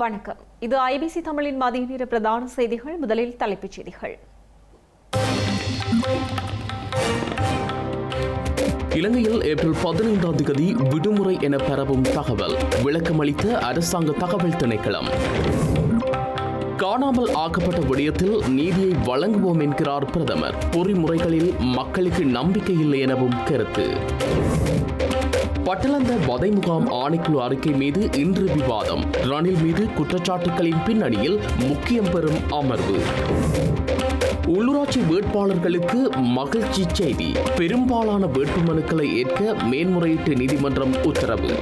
வணக்கம். இது ஐபிசி தமிழின் மதிய நேர பிரதான செய்திகள். முதலில் தலைப்புச் செய்திகள். இலங்கையில் ஏப்ரல் 15 விடுமுறை என பரவும் தகவல். விளக்கமளித்த அரசாங்க தகவல் திணைக்களம். காணாமல் ஆக்கப்பட்ட விடயத்தில் நீதியை வழங்குவோம் என்கிறார் பிரதமர். பொறிமுறைகளில் மக்களுக்கு நம்பிக்கை இல்லை எனவும் கருத்து. பட்டளந்த வதை முகாம் ஆணைக்குழு அறிக்கை மீது இன்று விவாதம். ரணில் மீது குற்றச்சாட்டுகளின் பின்னணியில் முக்கியம் பெறும் அமர்வு. உள்ளூராட்சி வேட்பாளர்களுக்கு மகிழ்ச்சி செய்தி. பெரும்பாலான வேட்புமனுக்களை ஏற்க மேன்முறையீட்டு நீதிமன்றம் உத்தரவு.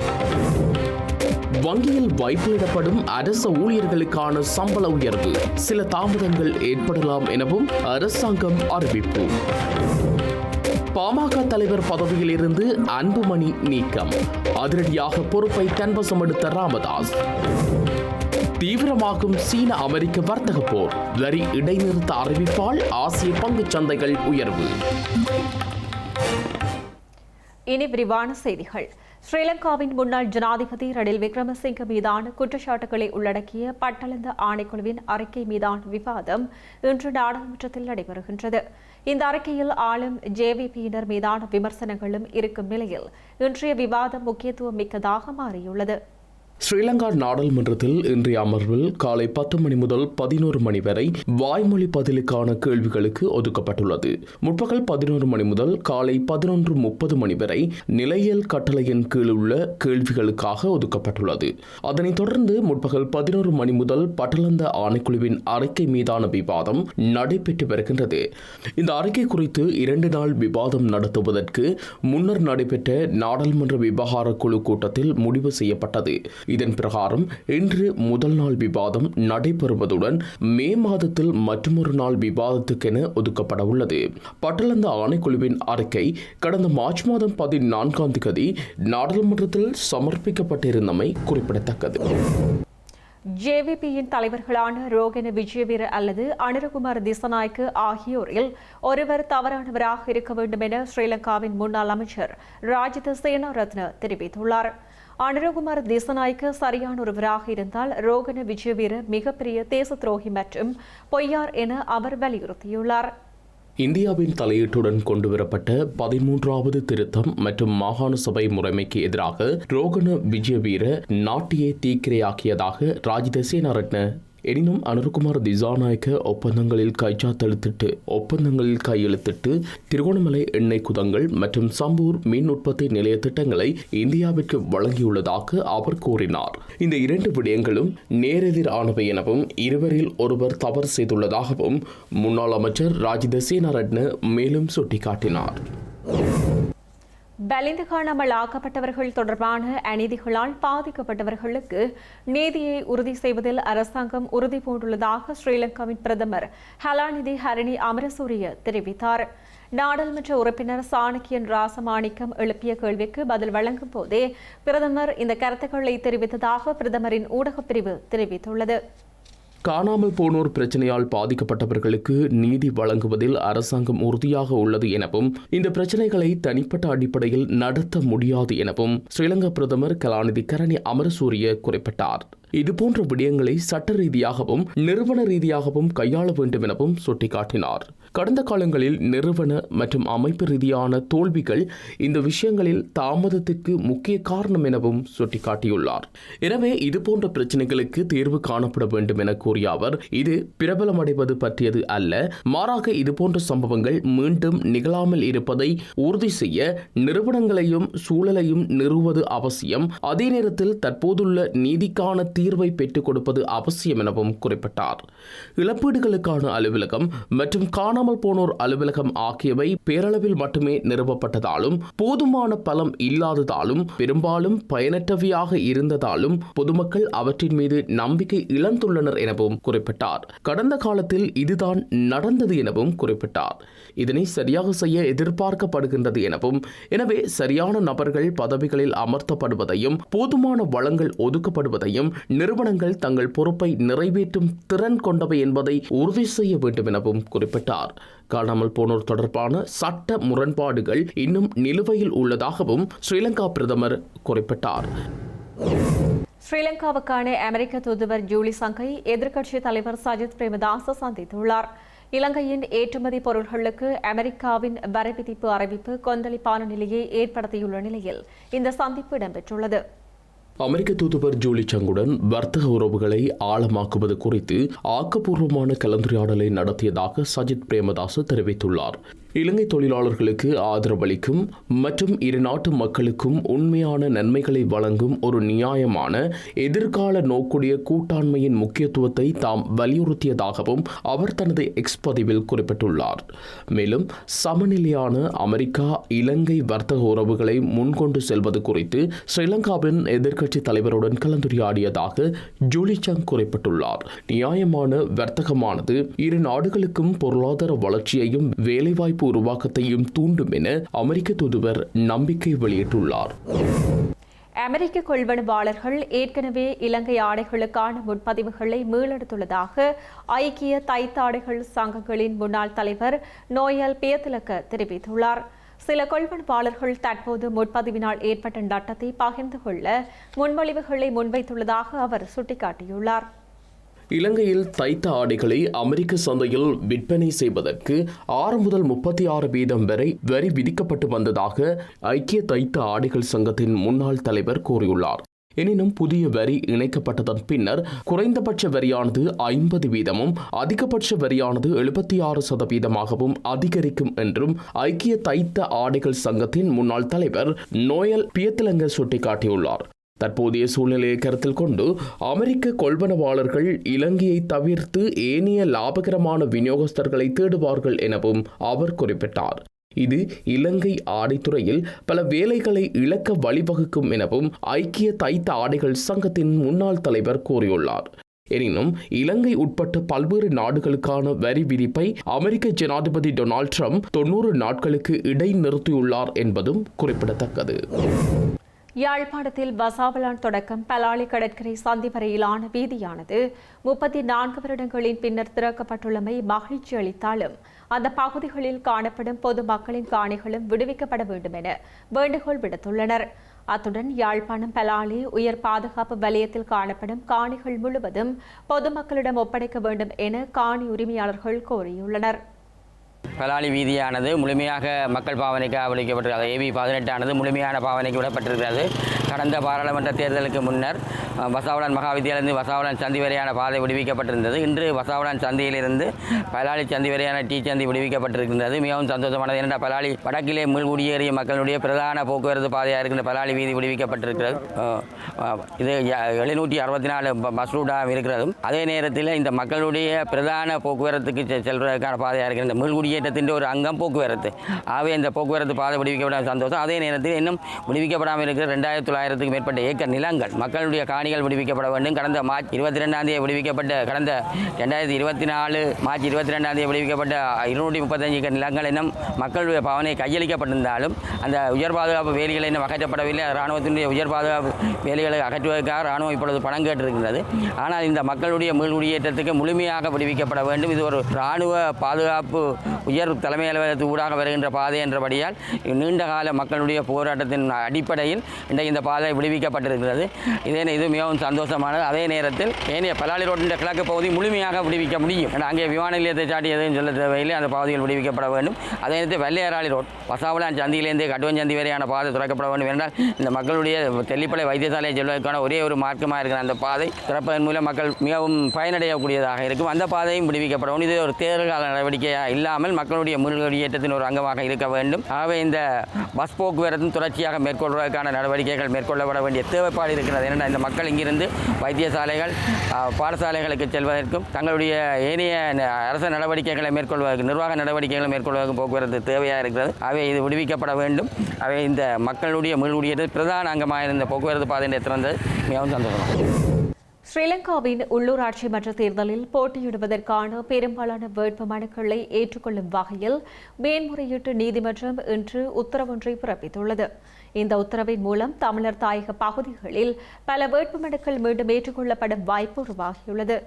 வங்கியில் வைப்பிலிடப்படும் அரச ஊழியர்களுக்கான சம்பள உயர்வு சில தாமதங்கள் ஏற்படலாம் எனவும் அரசாங்கம் அறிவிப்பு. பாமக தலைவர் பதவியில் இருந்து அன்புமணி நீக்கம். அதிரடியாக பொறுப்பை தன்வசம் எடுத்த ராமதாஸ். தீவிரமாகும் சீன அமெரிக்க வர்த்தக போர். வரி இடைநிறுத்த அறிவிப்பால் ஆசிய பங்குச் சந்தைகள் உயர்வு. இனி விரிவான செய்திகள். ஸ்ரீலங்காவின் முன்னாள் ஜனாதிபதி ரணில் விக்ரமசிங்க மீதான குற்றச்சாட்டுகளை உள்ளடக்கிய பட்டளந்த ஆணைக்குழுவின் அறிக்கை மீதான விவாதம் இன்று நாடாளுமன்றத்தில் நடைபெறுகின்றது. இந்த அறிக்கையில் ஆளும் ஜேவிபியினர் மீதான விமர்சனங்களும் இருக்கும் நிலையில் இன்றைய விவாதம் முக்கியத்துவம் மிக்கதாக மாறியுள்ளது. ஸ்ரீலங்கா நாடாளுமன்றத்தில் இன்றைய அமர்வில் காலை 10 மணி முதல் 11 மணி வரை வாய்மொழி பதிலுக்கான கேள்விகளுக்கு ஒதுக்கப்பட்டுள்ளது. முற்பகல் 11 மணி முதல் காலை 11:30 மணி வரை நிலையியல் கட்டளையின் கீழ் உள்ள கேள்விகளுக்காக ஒதுக்கப்பட்டுள்ளது. அதனைத் தொடர்ந்து முற்பகல் 11 மணி முதல் பட்டளந்த ஆணைக்குழுவின் அறிக்கை மீதான விவாதம் நடைபெற்று வருகின்றது. இந்த அறிக்கை குறித்து 2 நாள் விவாதம் நடத்துவதற்கு முன்னர் நடைபெற்ற நாடாளுமன்ற விவகார குழு கூட்டத்தில் முடிவு செய்யப்பட்டது. இதன் பிரகாரம் இன்று முதல் நாள் விவாதம் நடைபெறுவதுடன் மே மாதத்தில் மற்றொரு நாள் விவாதத்துக்கென ஒதுக்கப்பட உள்ளது. பட்டளந்த ஆணைக்குழுவின் அறிக்கை கடந்த மார்ச் மாதம் 14 நாடாளுமன்றத்தில் சமர்ப்பிக்கப்பட்டிருந்தமை குறிப்பிடத்தக்கது. ஜேவிபியின் தலைவர்களான ரோகன விஜயவீர அல்லது அனுரகுமார் திசநாயக்க ஆகியோரில் ஒருவர் தவறானவராக இருக்க வேண்டும் என ஸ்ரீலங்காவின் முன்னாள் அமைச்சர் ராஜித சேனாரத்ன தெரிவித்துள்ளார். அனுரகுமார் திசநாயக்க சரியான ஒருவராக இருந்தால் ரோகன விஜயவீர மிகப்பெரிய தேச துரோகி மற்றும் பொய்யார் என அவர் வலியுறுத்தியுள்ளார். இந்தியாவின் தலையீட்டுடன் கொண்டுவரப்பட்ட 13வது திருத்தம் மற்றும் மாகாண சபை முறைமைக்கு எதிராக ரோகன விஜயவீர நாட்டையே தீக்கிரையாக்கியதாக ராஜித சேனாரத்ன எனினும் அனுரகுமார் திசாநாயக்க ஒப்பந்தங்களில் கையெழுத்திட்டு திருகோணமலை எண்ணெய் குதங்கள் மற்றும் சம்பூர் மின் உற்பத்தி நிலைய திட்டங்களை இந்தியாவிற்கு வழங்கியுள்ளதாக அவர் கூறினார். இந்த 2 விடயங்களும் நேரெதிரானவை எனவும் இருவரில் ஒருவர் தவறு செய்துள்ளதாகவும் முன்னாள் அமைச்சர் ராஜித சேனாரத்ன மேலும் சுட்டிக்காட்டினார். பலிந்து காணாமல் ஆக்கப்பட்டவர்கள் தொடர்பான அநீதிகளால் பாதிக்கப்பட்டவர்களுக்கு நீதியை உறுதி செய்வதில் அரசாங்கம் உறுதி பூண்டுள்ளதாக ஸ்ரீலங்காவின் பிரதமர் ஹலாநிதி ஹரணி அமரசூரிய தெரிவித்தார். நாடாளுமன்ற உறுப்பினர் சாணக்கியன் ராசமாணிக்கம் எழுப்பிய கேள்விக்கு பதில் வழங்கும் போதே பிரதமர் இந்த கருத்துக்களை தெரிவித்ததாக பிரதமரின் ஊடகப் பிரிவு தெரிவித்துள்ளது. காணாமல் போனோர் பிரச்சனையால் பாதிக்கப்பட்டவர்களுக்கு நீதி வழங்குவதில் அரசாங்கம் உறுதியாக உள்ளது எனவும் இந்த பிரச்சனைகளை தனிப்பட்ட அடிப்படையில் நடத்த முடியாது எனவும் ஸ்ரீலங்கா பிரதமர் கலாநிதி ஹரணி அமரசூரிய குறிப்பிட்டார். இதுபோன்ற விடயங்களை சட்ட ரீதியாகவும் நிறுவன ரீதியாகவும் கையாள வேண்டும் எனவும் சுட்டிக்காட்டினார். கடந்த காலங்களில் நிறுவன மற்றும் அமைப்பு ரீதியான தோல்விகள் இந்த விஷயங்களில் தாமதத்திற்கு முக்கிய காரணம் எனவும் சுட்டிக்காட்டியுள்ளார். எனவே இதுபோன்ற பிரச்சனைகளுக்கு தீர்வு காணப்பட வேண்டும் என கூறிய அவர், இது பிரபலமடைவது பற்றியது அல்ல, மாறாக இதுபோன்ற சம்பவங்கள் மீண்டும் நிகழாமல் இருப்பதை உறுதி செய்ய நிறுவனங்களையும் சூழலையும் நிறுவுவது அவசியம். அதே நேரத்தில் தற்போதுள்ள நீதிக்கான தீர்வை பெற்றுக் கொடுப்பது அவசியம் எனவும் குறிப்பிட்டார். இழப்பீடுகளுக்கான அலுவலகம் மற்றும் காணாமல் போனோர் அலுவலகம் ஆகியவை பேரளவில் மட்டுமே நிறுவப்பட்டதாலும் போதுமான பலம் இல்லாததாலும் பெரும்பாலும் பயனற்றவையாக இருந்ததாலும் பொதுமக்கள் அவற்றின் மீது நம்பிக்கை இழந்துள்ளனர் எனவும் குறிப்பிட்டார். கடந்த காலத்தில் இதுதான் நடந்தது எனவும் குறிப்பிட்டார். இதனை சரியாக செய்ய எதிர்பார்க்கப்படுகின்றது எனவும், எனவே சரியான நபர்கள் பதவிகளில் அமர்த்தப்படுவதையும் போதுமான வளங்கள் ஒதுக்கப்படுவதையும் நிறுவனங்கள் தங்கள் பொறுப்பை நிறைவேற்றும் திறன் கொண்டவை என்பதை உறுதி செய்ய வேண்டும் எனவும் குறிப்பிட்டார். காணாமல் போனோர் தொடர்பான சட்ட முரண்பாடுகள் இன்னும் நிலுவையில் உள்ளதாகவும் ஸ்ரீலங்கா பிரதமர் குறிப்பிட்டார். ஸ்ரீலங்காவுக்கான அமெரிக்க தூதுவர் ஜூலி சங்கை எதிர்க்கட்சித் தலைவர் சஜித் பிரேமதாச சந்தித்துள்ளார். இலங்கையின் ஏற்றுமதி பொருட்களுக்கு அமெரிக்காவின் வரி விதிப்பு அறிவிப்பு கொந்தளிப்பான நிலையை ஏற்படுத்தியுள்ள நிலையில் இந்த சந்திப்பு இடம்பெற்றுள்ளது. அமெரிக்க தூதுவர் ஜூலி சங்குடன் வர்த்தக உறவுகளை ஆழமாக்குவது குறித்து ஆக்கப்பூர்வமான கலந்துரையாடலை நடத்தியதாக சஜித் பிரேமதாச தெரிவித்துள்ளார். இலங்கை தொழிலாளர்களுக்கு ஆதரவளிக்கும் மற்றும் இரு நாட்டு மக்களுக்கும் உண்மையான நன்மைகளை வழங்கும் ஒரு நியாயமான எதிர்கால நோக்குடைய கூட்டாண்மையின் முக்கியத்துவத்தை தாம் வலியுறுத்தியதாகவும் அவர் தனது எக்ஸ் பதிவில் குறிப்பிட்டுள்ளார். மேலும் சமநிலையான அமெரிக்கா இலங்கை வர்த்தக உறவுகளை முன்கொண்டு செல்வது குறித்து ஸ்ரீலங்காவின் எதிர்க்கட்சி தலைவருடன் கலந்துரையாடியதாக ஜூலி சங் குறிப்பிட்டுள்ளார். நியாயமான வர்த்தகமானது இரு நாடுகளுக்கும் பொருளாதார வளர்ச்சியையும் வேலைவாய்ப்பு உருவாக்கத்தையும் தூண்டும் என அமெரிக்க தூதுவர் நம்பிக்கை வெளியிட்டுள்ளார். அமெரிக்க கொள்வனவாளர்கள் ஏற்கனவே இலங்கை ஆடைகளுக்கான முன்பதிவுகளை மீளெடுத்துள்ளதாக ஐக்கிய தைத்த ஆடைகள் சங்கங்களின் முன்னாள் தலைவர் நோயல் பியத்திலக்க தெரிவித்துள்ளார். சில கொள்வனவாளர்கள் தற்போது முன்பதிவினால் ஏற்பட்ட நட்டத்தை பகிர்ந்து கொள்ள முன்மொழிவுகளை முன்வைத்துள்ளதாக அவர் சுட்டிக்காட்டியுள்ளார். இலங்கையில் தைத்த ஆடைகளை அமெரிக்க சந்தையில் விற்பனை செய்வதற்கு 6 முதல் 36% வரை வரி விதிக்கப்பட்டு வந்ததாக ஐக்கிய தைத்த ஆடைகள் சங்கத்தின் முன்னாள் தலைவர் கூறியுள்ளார். எனினும் புதிய வரி இணைக்கப்பட்டதன் பின்னர் குறைந்தபட்ச வரியானது 50%, அதிகபட்ச வரியானது 76% அதிகரிக்கும் என்றும் ஐக்கிய தைத்த ஆடைகள் சங்கத்தின் முன்னாள் தலைவர் நோயல் பியத்திலங்க சுட்டிக்காட்டியுள்ளார். தற்போதைய சூழ்நிலையை கருத்தில் கொண்டு அமெரிக்க கொள்வனவாளர்கள் இலங்கையை தவிர்த்து ஏனைய லாபகரமான விநியோகஸ்தர்களை தேடுவார்கள் எனவும் அவர் குறிப்பிட்டார். இது இலங்கை ஆடைத்துறையில் பல வேலைகளை இழக்க வழிவகுக்கும் எனவும் ஐக்கிய தைத்த ஆடைகள் சங்கத்தின் முன்னாள் தலைவர் கூறியுள்ளார். எனினும் இலங்கை உட்பட்ட பல்வேறு நாடுகளுக்கான வரி விதிப்பை அமெரிக்க ஜனாதிபதி டொனால்ட் ட்ரம்ப் 90 நாட்களுக்கு இடைநிறுத்தியுள்ளார் என்பதும் குறிப்பிடத்தக்கது. யாழ்ப்பாணத்தில் வசாவளான் தொடக்கம் பலாலி கடற்கரை சந்தி வரையிலான வீதியானது 34 வருடங்களின் பின்னர் திறக்கப்பட்டுள்ளமை மகிழ்ச்சி அளித்தாலும் அந்த பகுதிகளில் காணப்படும் பொதுமக்களின் காணிகளும் விடுவிக்கப்பட வேண்டும் என வேண்டுகோள் விடுத்துள்ளனர். அத்துடன் யாழ்ப்பாணம் பலாலி உயர் பாதுகாப்பு வலயத்தில் காணப்படும் காணிகள் முழுவதும் பொதுமக்களிடம் ஒப்படைக்க வேண்டும் என காணி உரிமையாளர்கள் கோரியுள்ளனர். பலாலி வீதியானது முழுமையாக மக்கள் பாவனைக்காக விடுவிக்கப்பட்டிருக்கிறது. ஏபி 18 முழுமையான பாவனைக்கு விடப்பட்டிருக்கிறது. கடந்த பாராளுமன்ற தேர்தலுக்கு முன்னர் வசாவளான் மகாவித்தியாலயிலிருந்து வசாவளான் சந்தி வரையான பாதை விடுவிக்கப்பட்டிருந்தது. இன்று வசாவளான் சந்தியிலிருந்து பலாலி சந்தி வரையான டீ சந்தி விடுவிக்கப்பட்டிருக்கின்றது. மிகவும் சந்தோஷமானது. ஏனென்றால் பலாலி வடக்கிலே குடியேறிய மக்களுடைய பிரதான போக்குவரத்து பாதையாக இருக்கின்ற பலாலி வீதி விடுவிக்கப்பட்டிருக்கிறது. இது 764 பஸ் ரூட்டாக இருக்கிறது. அதே நேரத்தில் இந்த மக்களுடைய பிரதான போக்குவரத்துக்கு செல்வதற்கான பாதையாக இருக்கின்ற குடியேற்றத்தின் ஒரு அங்கம் போக்குவரத்து. ஆகவே இந்த போக்குவரத்து பாதை விடுவிக்கப்படாத சந்தோஷம். அதே நேரத்தில் இன்னும் விடுவிக்கப்படாமல் இருக்கிற 2900க்கும் மேற்பட்ட ஏக்கர் நிலங்கள் மக்களுடைய காணிகள் விடுவிக்கப்பட வேண்டும். கடந்த மார்ச் 22 விடுவிக்கப்பட்ட கடந்த 2024 மார்ச் 22 விடுவிக்கப்பட்ட 235 ஏக்கர் நிலங்கள் இன்னும் மக்களுடைய பாவனை கையளிக்கப்பட்டிருந்தாலும் அந்த உயர் பாதுகாப்பு வேலிகளை இன்னும் அகற்றப்படவில்லை. இராணுவத்தினுடைய உயர் பாதுகாப்பு வேலிகளை அகற்றுவதற்காக இராணுவம் இப்பொழுது பணம் கேட்டிருக்கின்றது. ஆனால் இந்த மக்களுடைய மீள்குடியேற்றத்துக்கு முழுமையாக விடுவிக்கப்பட வேண்டும். இது ஒரு இராணுவ பாதுகாப்பு உயர் தலைமை அலுவலகத்து ஊடாக வருகின்ற பாதை என்றபடியால் நீண்டகால மக்களுடைய போராட்டத்தின் அடிப்படையில் இன்றைக்கு இந்த பாதை விடுவிக்கப்பட்டிருக்கிறது. இது மிகவும் சந்தோஷமானது. அதே நேரத்தில் ஏனைய பலாலி ரோட்டின் கிழக்கு பகுதி முழுமையாக விடுவிக்க முடியும். அங்கே விமான நிலையத்தை சாட்டி எதுவும் சொல்ல தேவையில்லை. அந்த பகுதியில் விடுவிக்கப்பட வேண்டும். அதே நேரத்தில் வெள்ளையராளி ரோட் வசாவளான் சந்தியிலிருந்து கட்டுவன் சந்தி வரையான பாதை திறக்கப்பட வேண்டும் என்றால் இந்த மக்களுடைய தெல்லிப்பளை வைத்தியசாலையை செல்வதற்கான ஒரே ஒரு மார்க்கமாக இருக்கிற அந்த பாதை திறப்பதன் மூலம் மக்கள் மிகவும் பயனடையக்கூடியதாக இருக்கும். அந்த பாதையும் விடுவிக்கப்பட வேண்டும். இது ஒரு தேர்தல் கால நடவடிக்கையாக இல்லாமல் மக்களுடைய மீள்குடியேற்றத்தின் ஒரு அங்கமாக இருக்க வேண்டும். ஆகவே இந்த பஸ் போக்குவரத்தும் தொடர்ச்சியாக மேற்கொள்வதற்கான நடவடிக்கைகள் மேற்கொள்ளப்பட வேண்டிய தேவைப்பாடு இருக்கிறது. ஏனென்றால் இந்த மக்கள் இங்கிருந்து வைத்தியசாலைகள் பாடசாலைகளுக்கு செல்வதற்கும் தங்களுடைய ஏனைய அரசு நடவடிக்கைகளை மேற்கொள்வதற்கு நிர்வாக நடவடிக்கைகளை மேற்கொள்வதற்கும் போக்குவரத்து தேவையாக இருக்கிறது. ஆகவே இது விடுவிக்கப்பட வேண்டும். ஆகவே இந்த மக்களுடைய மீள்குடியேற்ற பிரதான அங்கமாக இருந்த போக்குவரத்து பாதை திறந்தது மிகவும் சந்தோஷம். ஸ்ரீலங்காவின் உள்ளூராட்சி மன்ற தேர்தலில் போட்டியிடுவதற்கான பெரும்பாலான வேட்பு மனுக்களை ஏற்றுக்கொள்ளும் வகையில் மேன்முறையீட்டு நீதிமன்றம் இன்று உத்தரவொன்றை பிறப்பித்துள்ளது. இந்த உத்தரவின் மூலம் தமிழர் தாயக பகுதிகளில் பல வேட்புமனுக்கள் மீண்டும் ஏற்றுக்கொள்ளப்படும் வாய்ப்பு உருவாகியுள்ளது.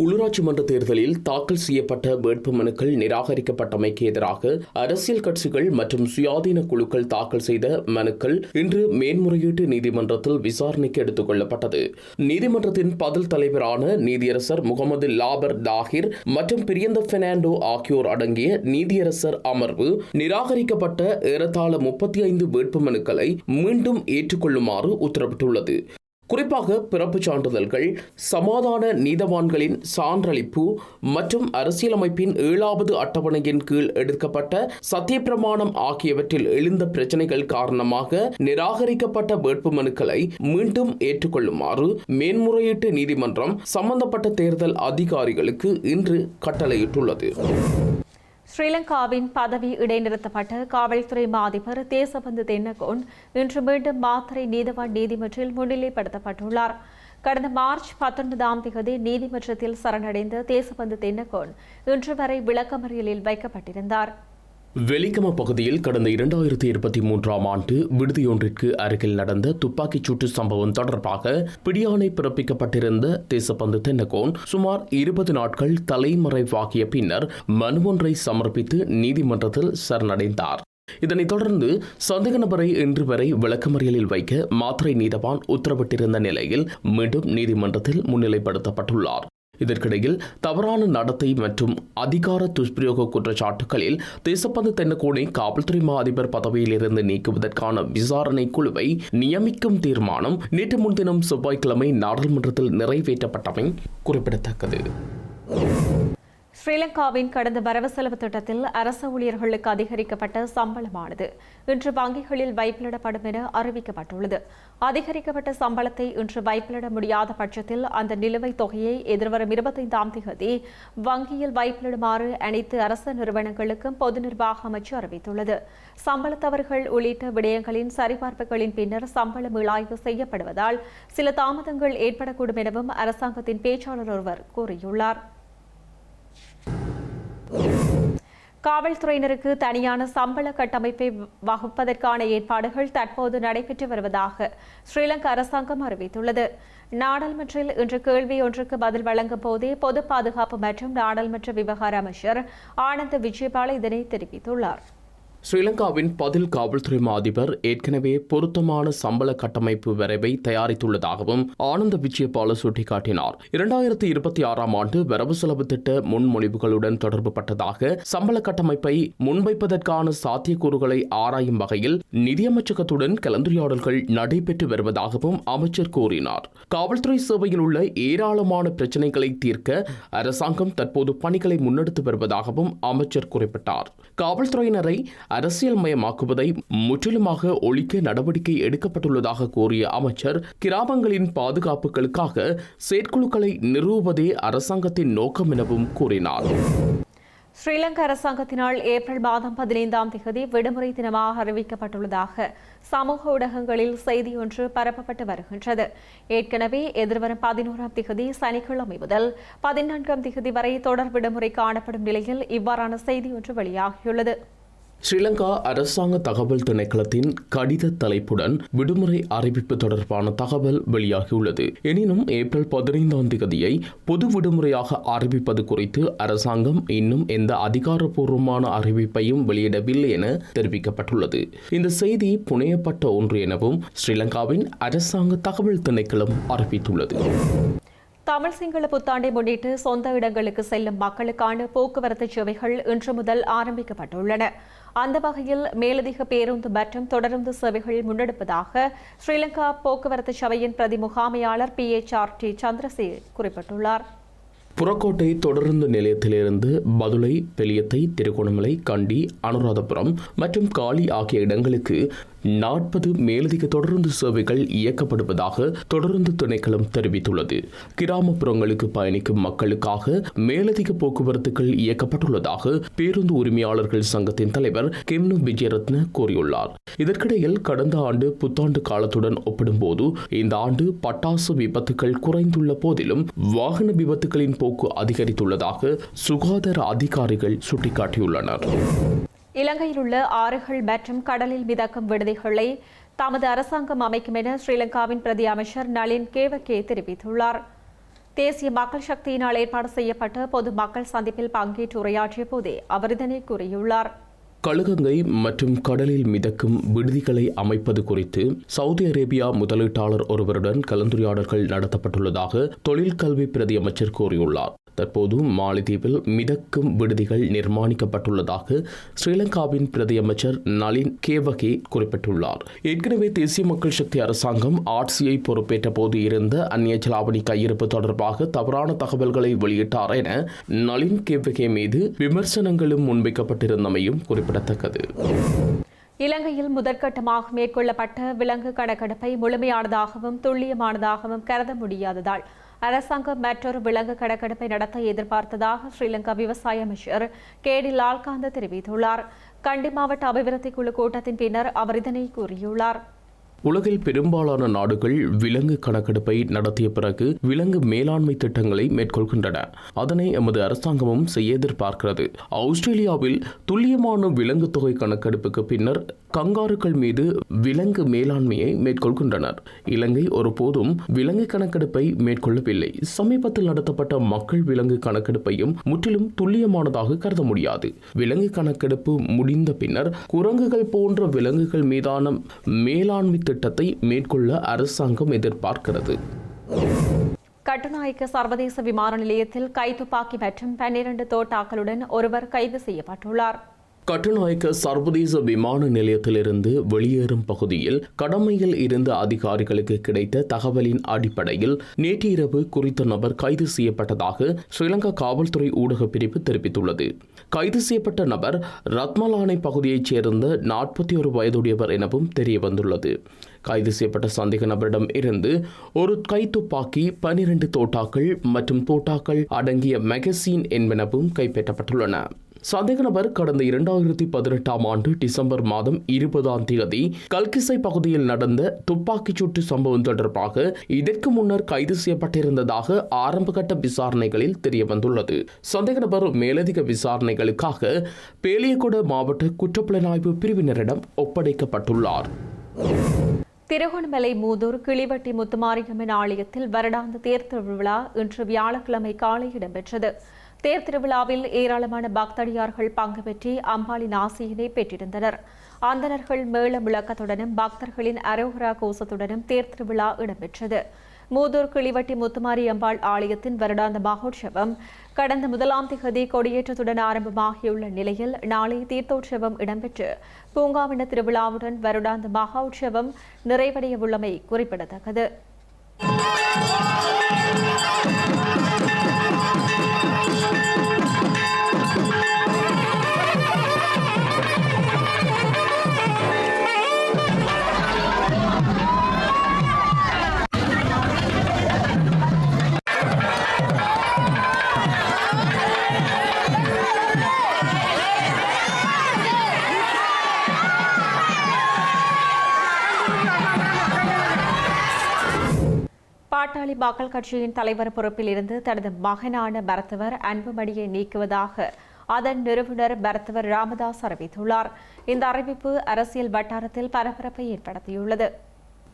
உள்ளூராட்சி மன்ற தேர்தலில் தாக்கல் செய்யப்பட்ட வேட்புமனுக்கள் நிராகரிக்கப்பட்டமைக்கு எதிராக அரசியல் கட்சிகள் மற்றும் சுயாதீன குழுக்கள் தாக்கல் செய்த மனுக்கள் இன்று மேன்முறையீட்டு நீதிமன்றத்தில் விசாரணைக்கு எடுத்துக் கொள்ளப்பட்டது. நீதிமன்றத்தின் பதில் தலைவரான நீதியரசர் முகமது லாபர் தாகிர் மற்றும் பிரியந்த பெர்னாண்டோ ஆகியோர் அடங்கிய நீதியரசர் அமர்வு நிராகரிக்கப்பட்ட ஏறத்தாழ 35 வேட்புமனுக்களை மீண்டும் ஏற்றுக்கொள்ளுமாறு உத்தரவிட்டுள்ளது. குறிப்பாக பிறப்புச் சான்றிதழ்கள், சமாதான நீதவான்களின் சான்றளிப்பு மற்றும் அரசியலமைப்பின் 7வது அட்டவணையின் கீழ் எடுக்கப்பட்ட சத்தியப்பிரமாணம் ஆகியவற்றில் எழுந்த பிரச்சினைகள் காரணமாக நிராகரிக்கப்பட்ட வேட்புமனுக்களை மீண்டும் ஏற்றுக்கொள்ளுமாறு மேன்முறையீட்டு நீதிமன்றம் சம்பந்தப்பட்ட தேர்தல் அதிகாரிகளுக்கு இன்று கட்டளையிட்டுள்ளது. ஸ்ரீலங்காவின் பதவி இடைநிறுத்தப்பட்ட காவல்துறை மா அதிபர் தேசபந்து தென்னகோன் இன்று மீண்டும் மாத்தறை நீதவான் நீதிமன்றில் முன்னிலைப்படுத்தப்பட்டுள்ளார். கடந்த மார்ச் 19ஆம் தேதி நீதிமன்றத்தில் சரணடைந்த தேசபந்து தென்னகோன் இன்று வரை விளக்கமறியலில் வைக்கப்பட்டிருந்தார். வெலிகம பகுதியில் கடந்த 2023ஆம் ஆண்டு விடுதியொன்றிற்கு அருகில் நடந்த துப்பாக்கிச் சூட்டு சம்பவம் தொடர்பாக பிடியாணை பிறப்பிக்கப்பட்டிருந்த தேசபந்து தென்னகோன் சுமார் 20 நாட்கள் தலைமறைவாகிய பின்னர் மனு ஒன்றை சமர்ப்பித்து நீதிமன்றத்தில் சரணடைந்தார். இதனைத் தொடர்ந்து சந்தேக நபரை இன்று வரை விளக்கமறியலில் வைக்க மாத்தறை நீதவான் உத்தரவிட்டிருந்த நிலையில் மீண்டும் நீதிமன்றத்தில் முன்னிலைப்படுத்தப்பட்டுள்ளார். இதற்கிடையில் தவறான நடத்தை மற்றும் அதிகார துஷ்பிரயோக குற்றச்சாட்டுகளில் தேசபந்து தென்னகோனை காவல்துறை மா அதிபர் பதவியில் இருந்து நீக்குவதற்கான விசாரணை குழுவை நியமிக்கும் தீர்மானம் நேற்று முன்தினம் செவ்வாய்க்கிழமை நாடாளுமன்றத்தில் நிறைவேற்றப்பட்டமை குறிப்பிடத்தக்கது. ஸ்ரீலங்காவின் கடந்த வரவு செலவு திட்டத்தில் அரசு ஊழியர்களுக்கு அதிகரிக்கப்பட்ட சம்பளமானது இன்று வங்கிகளில் வைப்பிலிடப்படும் என அறிவிக்கப்பட்டுள்ளது. அதிகரிக்கப்பட்ட சம்பளத்தை இன்று வைப்பிலிட முடியாத பட்சத்தில் அந்த நிலுவைத் தொகையை எதிர்வரும் 25ஆம் தேதி வங்கியில் வைப்பிலிடுமாறு அனைத்து அரசு நிறுவனங்களுக்கும் பொது நிர்வாக அமைச்சு அறிவித்துள்ளது. சம்பள தவறுகள் உள்ளிட்ட விடயங்களின் சரிபார்ப்புகளின் பின்னர் சம்பள மீளாய்வு செய்யப்படுவதால் சில தாமதங்கள் ஏற்படக்கூடும் எனவும் அரசாங்கத்தின் பேச்சாளர் ஒருவர் கூறியுள்ளார். காவல்துறையினருக்கு தனியான சம்பள கட்டமைப்பை வகுப்பதற்கான ஏற்பாடுகள் தற்போது நடைபெற்று வருவதாக ஸ்ரீலங்கா அரசாங்கம் அறிவித்துள்ளது. நாடாளுமன்றில் இன்று கேள்வி ஒன்றுக்கு பதில் வழங்கும் போதே பொது பாதுகாப்பு மற்றும் நாடாளுமன்ற விவகார அமைச்சர் ஆனந்த விஜயபால இதனை தெரிவித்துள்ளார். ஸ்ரீலங்காவின் பதில் காவல்துறை மா அதிபர் ஏற்கனவே பொருத்தமான சம்பள கட்டமைப்பு வரைவை தயாரித்துள்ளதாகவும் ஆனந்த விஜயபால சுட்டிக்காட்டினார். 2026ஆம் ஆண்டு வரவு செலவு திட்ட முன்மொழிவுகளுடன் தொடர்புபட்டதாக சம்பள கட்டமைப்பை முன்வைப்பதற்கான சாத்தியக்கூறுகளை ஆராயும் வகையில் நிதியமைச்சகத்துடன் கலந்துரையாடல்கள் நடைபெற்று வருவதாகவும் அமைச்சர் கூறினார். காவல்துறை சேவையில் உள்ள ஏராளமான பிரச்சினைகளை தீர்க்க அரசாங்கம் தற்போது பணிகளை முன்னெடுத்து வருவதாகவும் அமைச்சர் குறிப்பிட்டார். காவல்துறையினரை அரசியல் மயமாக்குவதை முற்றிலுமாக ஒழிக்க நடவடிக்கை எடுக்கப்பட்டுள்ளதாக கூறிய அமைச்சர் கிராமங்களின் பாதுகாப்புகளுக்காக செயற்குழுக்களை நிறுவுவதே அரசாங்கத்தின் நோக்கம் எனவும் கூறினார். ஸ்ரீலங்கா அரசாங்கத்தினால் ஏப்ரல் மாதம் 15ஆம் தேதி விடுமுறை தினமாக அறிவிக்கப்பட்டுள்ளதாக சமூக ஊடகங்களில் செய்தி ஒன்று பரப்பப்பட்டு வருகின்றது. ஏற்கனவே எதிர்வரும் 11ஆம் தேதி சனிக்கிழமை முதல் 14ஆம் தேதி வரை தொடர் விடுமுறை காணப்படும் நிலையில் இவ்வாறான செய்தி ஒன்று வெளியாகியுள்ளது. ஸ்ரீலங்கா அரசாங்க தகவல் திணைக்களத்தின் கடித தலைப்புடன் விடுமுறை அறிவிப்பு தொடர்பான தகவல் வெளியாகியுள்ளது. எனினும் ஏப்ரல் 15ஆம் தேதியை பொது விடுமுறையாக அறிவிப்பது குறித்து அரசாங்கம் இன்னும் எந்த அதிகாரப்பூர்வமான அறிவிப்பையும் வெளியிடவில்லை என தெரிவிக்கப்பட்டுள்ளது. இந்த செய்தி புனையப்பட்ட ஒன்று எனவும் ஸ்ரீலங்காவின் அரசாங்க தகவல் திணைக்களம் அறிவித்துள்ளது. தமிழ் சிங்கள புத்தாண்டை முன்னிட்டு சொந்த இடங்களுக்கு செல்லும் மக்களுக்கான போக்குவரத்து சேவைகள் இன்று முதல் ஆரம்பிக்கப்பட்டுள்ளன. அந்த வகையில் மேலதிக பேருந்து மற்றும் தொடருந்து சேவைகள் முன்னெடுப்பதாக ஸ்ரீலங்கா போக்குவரத்து சபையின் பிரதி முகாமையாளர் PHRT சந்திரசேகர் குறிப்பிட்டுள்ளார். புறக்கோட்டை தொடருந்து நிலையத்திலிருந்து பதுளை, பெலியத்தை, திருகோணமலை, கண்டி, அனுராதபுரம் மற்றும் காலி ஆகிய இடங்களுக்கு 40 மேலதிக தொடருந்து சேவைகள் இயக்கப்படுவதாக தொடருந்து திணைக்களம் தெரிவித்துள்ளது. கிராமப்புறங்களுக்கு பயணிக்கும் மக்களுக்காக மேலதிக போக்குவரத்துகள் இயக்கப்பட்டுள்ளதாக பேருந்து உரிமையாளர்கள் சங்கத்தின் தலைவர் கெம்னு விஜயரத்ன கூறியுள்ளார். இதற்கிடையில் கடந்த ஆண்டு புத்தாண்டு காலத்துடன் ஒப்பிடும்போது இந்த ஆண்டு பட்டாசு விபத்துகள் குறைந்துள்ள போதிலும் வாகன விபத்துகளின் போக்கு அதிகரித்துள்ளதாக சுகாதார அதிகாரிகள் சுட்டிக்காட்டியுள்ளனர். இலங்கையில் உள்ள ஆறுகள் மற்றும் கடலில் மிதக்கும் விடுதிகளை தமது அரசாங்கம் அமைக்கும் என ஸ்ரீலங்காவின் பிரதி அமைச்சர் நளின் கேவகே தெரிவித்துள்ளார். தேசிய மக்கள் சக்தியினால் ஏற்பாடு செய்யப்பட்ட பொது மக்கள் சந்திப்பில் பங்கேற்று உரையாற்றிய போதே அவர் இதனை கூறியுள்ளார். கழுகங்கை மற்றும் கடலில் மிதக்கும் விடுதிகளை அமைப்பது குறித்து சவுதி அரேபியா முதலீட்டாளர் ஒருவருடன் கலந்துரையாடல்கள் நடத்தப்பட்டுள்ளதாக தொழிற்கல்வி பிரதி அமைச்சர் கூறியுள்ளார். தற்போது மாலைதீவில் மிதக்கும் விடுதிகள் நிர்மாணிக்கப்பட்டுள்ளதாக ஸ்ரீலங்காவின் பிரதி அமைச்சர் நளின் கேவகே குறிப்பிட்டுள்ளார். ஏற்கனவே தேசிய மக்கள் சக்தி அரசாங்கம் ஆட்சியை பொறுப்பேற்ற போது இருந்த அந்நிய செலாவணி கையிருப்பு தொடர்பாக தவறான தகவல்களை வெளியிட்டார் என நளின் கேவகே மீது விமர்சனங்களும் முன்வைக்கப்பட்டிருந்தமையும் குறிப்பிடத்தக்கது. இலங்கையில் முதற்கட்டமாக மேற்கொள்ளப்பட்ட விலங்கு கணக்கெடுப்பை முழுமையானதாகவும் துல்லியமானதாகவும் கருத முடியாததால் அரசாங்கம் மற்றொரு விலங்கு கணக்கெடுப்பை நடத்த எதிர்பார்த்ததாக ஸ்ரீலங்கா விவசாய அமைச்சர் கேடி லால்காந்த தெரிவித்துள்ளார். கண்டி மாவட்ட அபிவிருத்தி குழு கூட்டத்தின் பின்னர் அவர் இதனை கூறியுள்ளார். உலகில் பெரும்பாலான நாடுகள் விலங்கு கணக்கெடுப்பை நடத்திய பிறகு விலங்கு மேலாண்மை திட்டங்களை மேற்கொள்கின்றன. அதனை எமது அரசாங்கமும் செய்ய எதிர்பார்க்கிறது. ஆஸ்திரேலியாவில் துல்லியமான விலங்கு தொகை கணக்கெடுப்புக்கு பின்னர் கங்காருக்கள் மீது விலங்கு மேலாண்மையை மேற்கொள்கின்றனர். இலங்கை ஒருபோதும் விலங்கு கணக்கெடுப்பை மேற்கொள்ளவில்லை. சமீபத்தில் நடத்தப்பட்ட மக்கள் விலங்கு கணக்கெடுப்பையும் முற்றிலும் துல்லியமானதாக கருத முடியாது. விலங்கு கணக்கெடுப்பு முடிந்த பின்னர் குரங்குகள் போன்ற விலங்குகள் மீதான மேலாண்மை திட்டத்தை மேற்கொள்ள அரசாங்கம் எதிர்பார்க்கிறது. கட்டுநாயக்க சர்வதேச விமான நிலையத்தில் கைத்துப்பாக்கி மற்றும் 12 தோட்டாக்களுடன் ஒருவர் கைது செய்யப்பட்டுள்ளார். கட்டுநாயக்க சர்வதேச விமான நிலையத்திலிருந்து வெளியேறும் பகுதியில் கடமையில் இருந்த அதிகாரிகளுக்கு கிடைத்த தகவலின் அடிப்படையில் நேற்று இரவு குறித்த நபர் கைது செய்யப்பட்டதாக ஸ்ரீலங்கா காவல்துறை ஊடக பிரிவு தெரிவித்துள்ளது. கைது செய்யப்பட்ட நபர் ரத்மலானை பகுதியைச் சேர்ந்த 41 வயதுடையவர் எனவும் தெரியவந்துள்ளது. கைது செய்யப்பட்ட சந்தேக நபரிடம் இருந்து ஒரு கைத்துப்பாக்கி, 12 தோட்டாக்கள் மற்றும் தோட்டாக்கள் அடங்கிய மெகசின் என்பனவும் கைப்பற்றப்பட்டுள்ளன. சந்தேக நபர் கடந்த 2018 ஆண்டு டிசம்பர் மாதம் 20ஆம் தேதி கல்கிசை பகுதியில் நடந்த துப்பாக்கிச் சூட்டு சம்பவம் தொடர்பாக இதற்கு முன்னர் கைது செய்யப்பட்டிருந்ததாக ஆரம்பகட்ட விசாரணைகளில் தெரியவந்துள்ளது. சந்தேக நபர் மேலதிக விசாரணைகளுக்காக பேலியகொட மாவட்ட குற்றப்புலனாய்வு பிரிவினரிடம் ஒப்படைக்கப்பட்டுள்ளார். திருகோணமலை மூதூர் கிளிவட்டி முத்துமாரியம்மன் ஆலயத்தில் வருடாந்த தேர் திருவிழா இன்று வியாழக்கிழமை காலை இடம்பெற்றது. தேர் திருவிழாவில் ஏராளமான பக்தடியார்கள் பங்கு பெற்றி அம்பாளின் ஆசியினை பெற்றிருந்தனர். அந்தணர்கள் மேள முழக்கத்துடனும் பக்தர்களின் அரோகரா கோஷத்துடனும் தேர் திருவிழா இடம்பெற்றது. மூதூர் கிளிவட்டி முத்துமாரி அம்பாள் ஆலயத்தின் வருடாந்த மகோற்சவம் கடந்த 1ஆம் தேதி கொடியேற்றத்துடன் ஆரம்பமாகியுள்ள நிலையில் நாளை தீர்த்தோற்சவம் இடம்பெற்று பூங்காவன திருவிழாவுடன் வருடாந்த மகோற்சவம் நிறைவடைய உள்ளமை குறிப்பிடத்தக்கது. பாட்டாளி மக்கள் கட்சியின் தலைவர் பொறுப்பில் இருந்து தனது மகனான மருத்துவர் அன்புமணியை நீக்குவதாக அதன் நிறுவனர் மருத்துவர் ராமதாஸ் அறிவித்துள்ளார். இந்த அறிவிப்பு அரசியல் வட்டாரத்தில் பரபரப்பை ஏற்படுத்தியுள்ளது.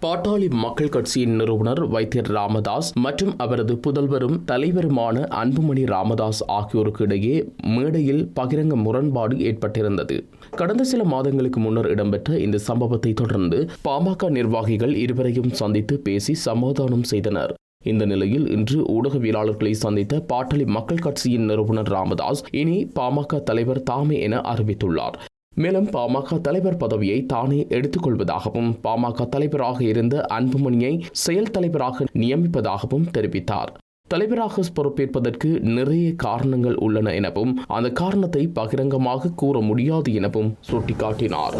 பாட்டாளி மக்கள் கட்சியின் நிறுவனர் வைத்தியர் ராமதாஸ் மற்றும் அவரது புதல்வரும் தலைவருமான அன்புமணி ராமதாஸ் ஆகியோருக்கு இடையே மேடையில் பகிரங்க முரண்பாடு ஏற்பட்டிருந்தது. கடந்த சில மாதங்களுக்கு முன்னர் இடம்பெற்ற இந்த சம்பவத்தை தொடர்ந்து பாமக நிர்வாகிகள் இருவரையும் சந்தித்து பேசி சமாதானம் செய்தனர். இந்த நிலையில் இன்று ஊடகவியலாளர்களை சந்தித்த பாட்டாளி மக்கள் கட்சியின் நிறுவனர் ராமதாஸ் இனி பாமக தலைவர் தாமே என அறிவித்துள்ளார். மேலும் பாமக தலைவர் பதவியை தானே எடுத்துக்கொள்வதாகவும் பாமக தலைவராக இருந்த அன்புமணியை செயல் தலைவராக நியமிப்பதாகவும் தெரிவித்தார். தலைவராக பொறுப்பேற்பதற்கு நிறைய காரணங்கள் உள்ளன எனவும் அந்த காரணத்தை பகிரங்கமாக கூற முடியாது எனவும் சுட்டிக்காட்டினார்.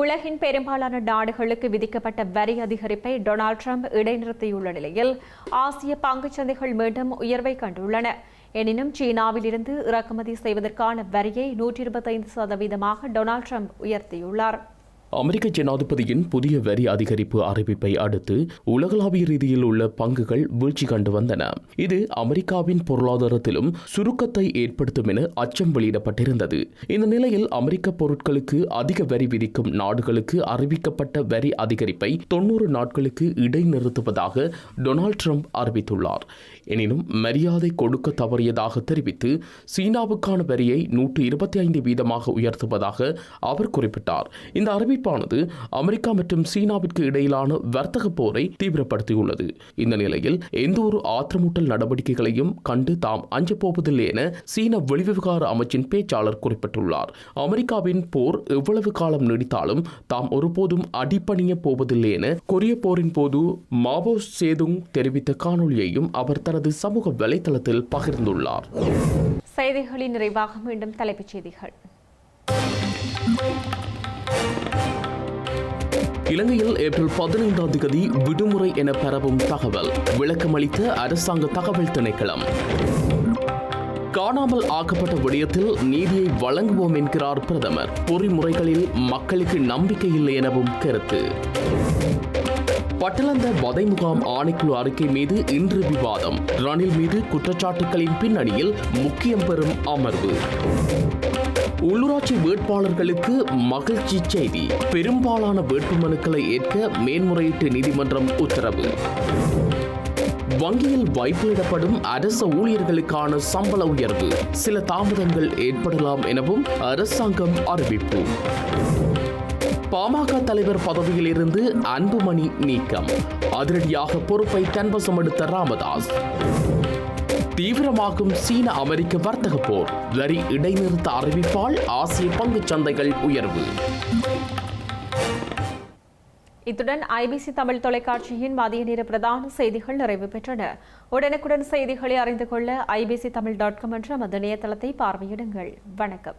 உலகின் பெரும்பாலான நாடுகளுக்கு விதிக்கப்பட்ட வரி அதிகரிப்பை டொனால்ட் ட்ரம்ப் இடைநிறுத்தியுள்ள நிலையில் ஆசிய பங்குச்சந்தைகள் மீண்டும் உயர்வை கண்டுள்ளன. எனினும் சீனாவில் இருந்து இறக்குமதி செய்வதற்கான வரியை 125% டொனால்ட் ட்ரம்ப் உயர்த்தியுள்ளார். அமெரிக்க ஜனாதிபதியின் புதிய வரி அதிகரிப்பு அறிவிப்பை அடுத்து உலகளாவிய ரீதியில் உள்ள பங்குகள் வீழ்ச்சி கண்டு வந்தன. இது அமெரிக்காவின் பொருளாதாரத்திலும் சுருக்கத்தை ஏற்படுத்தும் என அச்சம் வெளியிடப்பட்டிருந்தது. இந்த நிலையில் அமெரிக்க பொருட்களுக்கு அதிக வரி விதிக்கும் நாடுகளுக்கு அறிவிக்கப்பட்ட வரி அதிகரிப்பை 90 நாட்களுக்கு இடைநிறுத்துவதாக டொனால்ட் ட்ரம்ப் அறிவித்துள்ளார். எனினும் மரியாதை கொடுக்க தவறியதாக தெரிவித்து சீனாவுக்கான வரியை 125% உயர்த்துவதாக அவர் குறிப்பிட்டார். இந்த அறிவிப்பானது அமெரிக்கா மற்றும் சீனாவிற்கு இடையிலான வர்த்தக போரை தீவிரப்படுத்தியுள்ளது. இந்த நிலையில் எந்த ஒரு ஆத்திரமூட்டல் நடவடிக்கைகளையும் கண்டு தாம் அஞ்சப்போவதில்லை என சீன வெளிவிவகார அமைச்சின் பேச்சாளர் குறிப்பிட்டுள்ளார். அமெரிக்காவின் போர் எவ்வளவு காலம் நீடித்தாலும் தாம் ஒருபோதும் அடிபணிய போவதில்லை என கொரிய போரின் போது மாவோ சேதுங் தெரிவித்த காணொலியையும் அவர் தனது சமூக வலைதளத்தில் பகிர்ந்துள்ளார். செய்திகளின் நிறைவாக மீண்டும் தலைப்புச் செய்திகள். இலங்கையில் ஏப்ரல் 15 விடுமுறை என பரவும் தகவல். விளக்கமளித்த அரசாங்க தகவல் திணைக்களம். காணாமல் ஆக்கப்பட்ட விடயத்தில் நீதியை வழங்குவோம் என்கிறார் பிரதமர். பொறிமுறைகளில் மக்களுக்கு நம்பிக்கை இல்லை எனவும் கருத்து. பட்டளந்த வதை முகாம் ஆணைக்குழு அறிக்கை மீது இன்று விவாதம். ரணில் மீது குற்றச்சாட்டுகளின் பின்னணியில் முக்கியம் பெறும் அமர்வு. உள்ளூராட்சி வேட்பாளர்களுக்கு மகிழ்ச்சி செய்தி. பெரும்பாலான வேட்புமனுக்களை ஏற்க மேன்முறையீட்டு நீதிமன்றம் உத்தரவு. வங்கியில் வைப்பிலிடப்படும் அரசு ஊழியர்களுக்கான சம்பள உயர்வு சில தாமதங்கள் ஏற்படலாம் எனவும் அரசாங்கம் அறிவிப்பு. பாமக தலைவர் பதவியில் இருந்து அன்புமணி நீக்கம். அதிரடியாக பொறுப்பை தன்வசம் எடுத்த ராமதாஸ். தீவிரமாகும் சீன அமெரிக்க வர்த்தக போர். வரி இடைநிறுத்த அறிவிப்பால் ஆசிய பங்குச் சந்தைகள் உயர்வு. இத்துடன் ஐபிசி தமிழ் தொலைக்காட்சியின் மதிய நேர பிரதான செய்திகள் நிறைவு பெற்றன. உடனுக்குடன் செய்திகளை அறிந்து கொள்ள ibctamil.com என்ற நமது இணையதளத்தை பார்வையிடுங்கள். வணக்கம்.